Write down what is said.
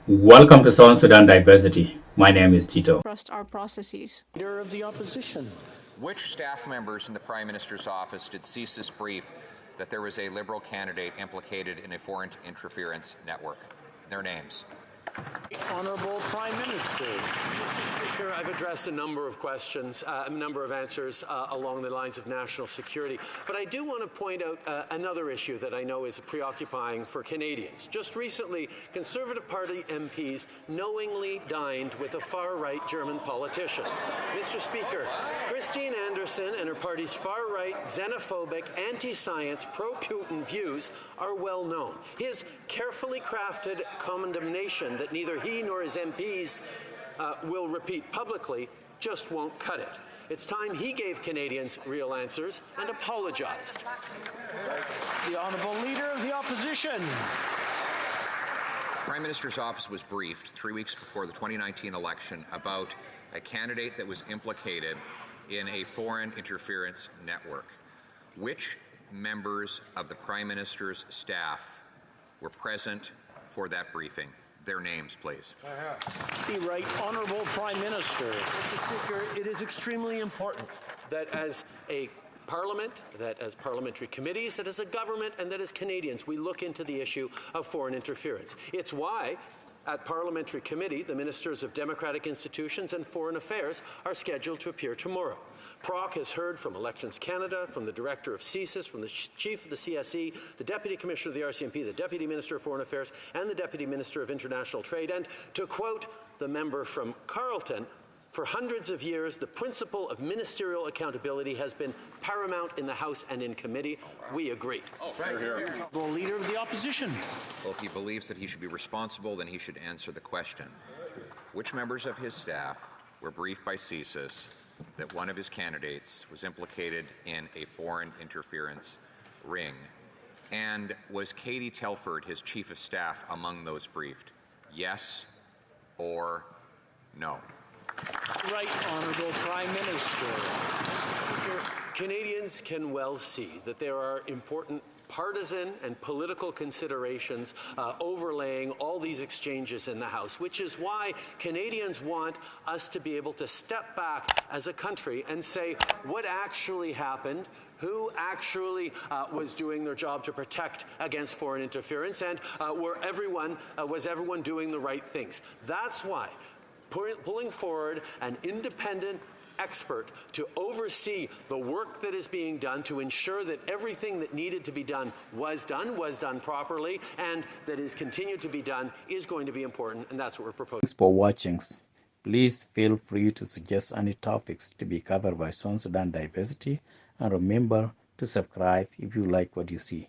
Welcome to South Sudan Diversity. My name is Tito. Trust our processes. Leader of the opposition. Which staff members in the Prime Minister's office did CSIS brief that there was a Liberal candidate implicated in a foreign interference network? Their names. Honourable Prime Minister. Mr. Speaker, I've addressed a number of questions, a number of answers along the lines of national security. But I do want to point out another issue that I know is preoccupying for Canadians. Just recently, Conservative Party MPs knowingly dined with a far-right German politician. Mr. Speaker, Christine Anderson and her party's far-right, xenophobic, anti-science, pro-Putin views are well known. His carefully crafted condemnation that neither he nor his MPs will repeat publicly just won't cut it. It's time he gave Canadians real answers and apologized. The Honourable Leader of the Opposition. Prime Minister's office was briefed 3 weeks before the 2019 election about a candidate that was implicated in a foreign interference network. Which members of the Prime Minister's staff were present for that briefing? Their names, please. The Right Honourable Prime Minister. Mr. Speaker, it is extremely important that as a Parliament, that as parliamentary committees, that as a government, and that as Canadians, we look into the issue of foreign interference. It's why at Parliamentary Committee, the Ministers of Democratic Institutions and Foreign Affairs are scheduled to appear tomorrow. PROC has heard from Elections Canada, from the Director of CSIS, from the Chief of the CSE, the Deputy Commissioner of the RCMP, the Deputy Minister of Foreign Affairs, and the Deputy Minister of International Trade. And to quote the member from Carleton, for hundreds of years, the principle of ministerial accountability has been paramount in the House and in committee. We agree. Honourable Leader of the Opposition. Well, if he believes that he should be responsible, then he should answer the question. Which members of his staff were briefed by CSIS that one of his candidates was implicated in a foreign interference ring? And was Katie Telford, his chief of staff, among those briefed? Yes or no? Right Honourable Prime Minister. Canadians can well see that there are important partisan and political considerations overlaying all these exchanges in the House, which is why Canadians want us to be able to step back as a country and say what actually happened, who actually was doing their job to protect against foreign interference, and was everyone doing the right things. That's why pulling forward an independent expert to oversee the work that is being done to ensure that everything that needed to be done was done properly, and that is continued to be done is going to be important, and that's what we're proposing. Thanks for watching. Please feel free to suggest any topics to be covered by South Sudan Diversity, and remember to subscribe if you like what you see.